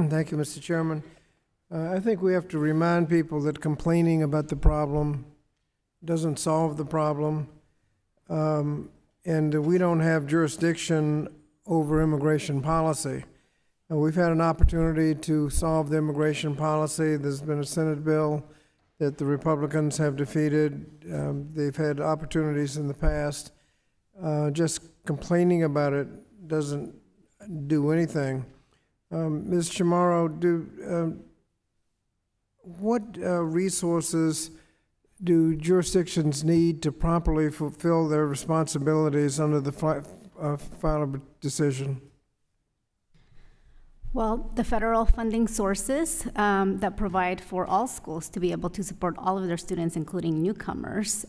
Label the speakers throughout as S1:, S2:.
S1: Thank you, Mr. Chairman. I think we have to remind people that complaining about the problem doesn't solve the problem, and we don't have jurisdiction over immigration policy. We've had an opportunity to solve the immigration policy. There's been a Senate bill that the Republicans have defeated. They've had opportunities in the past. Just complaining about it doesn't do anything. Ms. Chamorro, what resources do jurisdictions need to properly fulfill their responsibilities under the final decision?
S2: Well, the federal funding sources that provide for all schools to be able to support all of their students, including newcomers.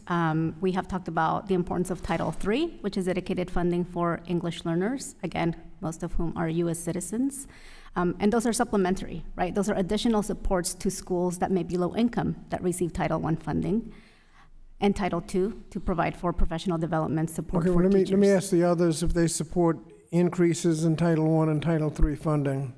S2: We have talked about the importance of Title III, which is dedicated funding for English learners, again, most of whom are U.S. citizens. And those are supplementary, right? Those are additional supports to schools that may be low income that receive Title I funding, and Title II to provide for professional development support for teachers.
S1: Let me ask the others if they support increases in Title I and Title III funding.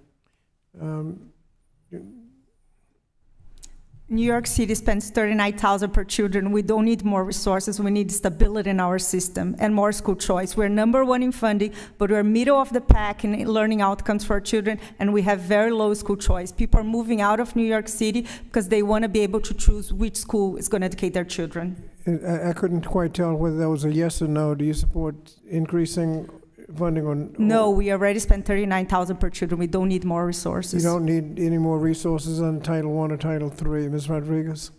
S3: New York City spends $39,000 per children. We don't need more resources. We need stability in our system and more school choice. We're #1 in funding, but we're middle of the pack in learning outcomes for our children, and we have very low school choice. People are moving out of New York City because they want to be able to choose which school is going to educate their children.
S1: I couldn't quite tell whether that was a yes or no. Do you support increasing funding on?
S3: No, we already spent $39,000 per children. We don't need more resources.
S1: You don't need any more resources on Title I or Title III. Ms. Rodriguez?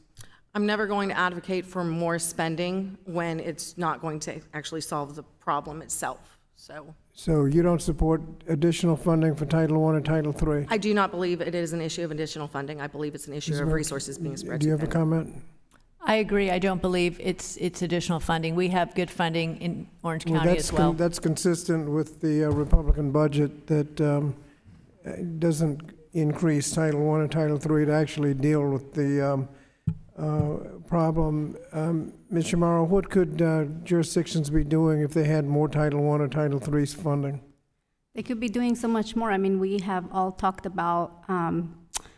S4: I'm never going to advocate for more spending when it's not going to actually solve the problem itself. So
S1: you don't support additional funding for Title I or Title III?
S4: I do not believe it is an issue of additional funding. I believe it's an issue of resources being spread.
S1: Do you have a comment?
S5: I agree. I don't believe it's additional funding. We have good funding in Orange County as well.
S1: That's consistent with the Republican budget that doesn't increase Title I or Title III to actually deal with the problem. Ms. Chamorro, what could jurisdictions be doing if they had more Title I or Title III funding?
S2: They could be doing so much more. I mean, we have all talked about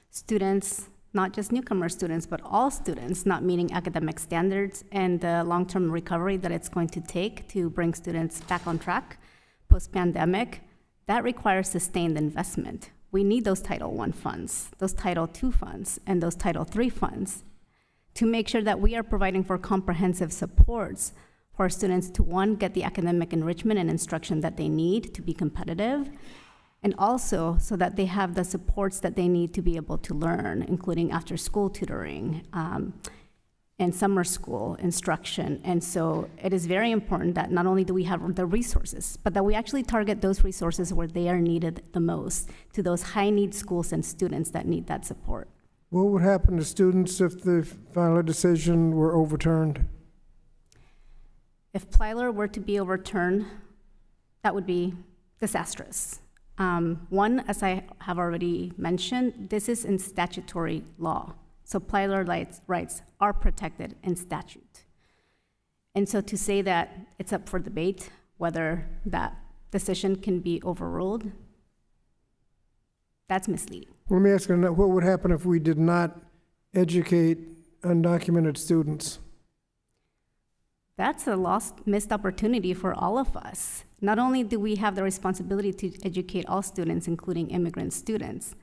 S2: students, not just newcomer students, but all students not meeting academic standards and the long-term recovery that it's going to take to bring students back on track post-pandemic. That requires sustained investment. We need those Title I funds, those Title II funds, and those Title III funds to make sure that we are providing for comprehensive supports for our students to, one, get the academic enrichment and instruction that they need to be competitive, and also so that they have the supports that they need to be able to learn, including after-school tutoring and summer school instruction. And so it is very important that not only do we have the resources, but that we actually target those resources where they are needed the most, to those high-need schools and students that need that support.
S1: What would happen to students if the final decision were overturned?
S2: If Plyler were to be overturned, that would be disastrous. One, as I have already mentioned, this is in statutory law. So Plyler rights are protected in statute. And so to say that it's up for debate whether that decision can be overruled, that's misleading.
S1: Let me ask you, what would happen if we did not educate undocumented students?
S2: That's a missed opportunity for all of us. Not only do we have the responsibility to educate all students, including immigrant students,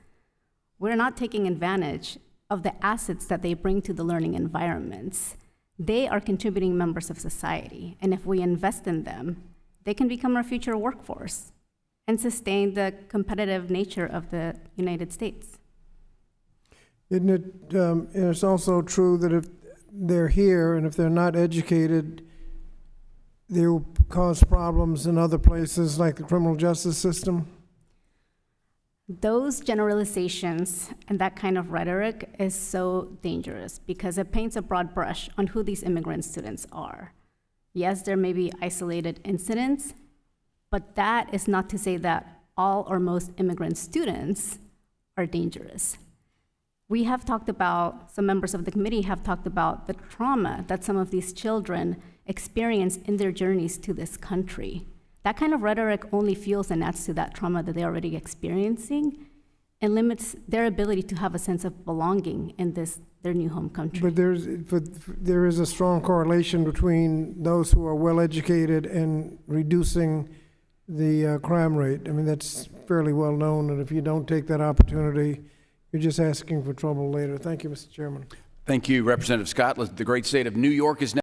S2: we're not taking advantage of the assets that they bring to the learning environments. They are contributing members of society, and if we invest in them, they can become our future workforce and sustain the competitive nature of the United States.
S1: Isn't it, and it's also true that if they're here and if they're not educated, they will cause problems in other places like the criminal justice system?
S2: Those generalizations and that kind of rhetoric is so dangerous because it paints a broad brush on who these immigrant students are. Yes, there may be isolated incidents, but that is not to say that all or most immigrant students are dangerous. We have talked about, some members of the committee have talked about the trauma that some of these children experience in their journeys to this country. That kind of rhetoric only fuels and adds to that trauma that they're already experiencing, and limits their ability to have a sense of belonging in their new home country.
S1: But there is a strong correlation between those who are well-educated and reducing the crime rate. I mean, that's fairly well known, and if you don't take that opportunity, you're just asking for trouble later. Thank you, Mr. Chairman.
S6: Thank you, Representative Scott. The great state of New York is now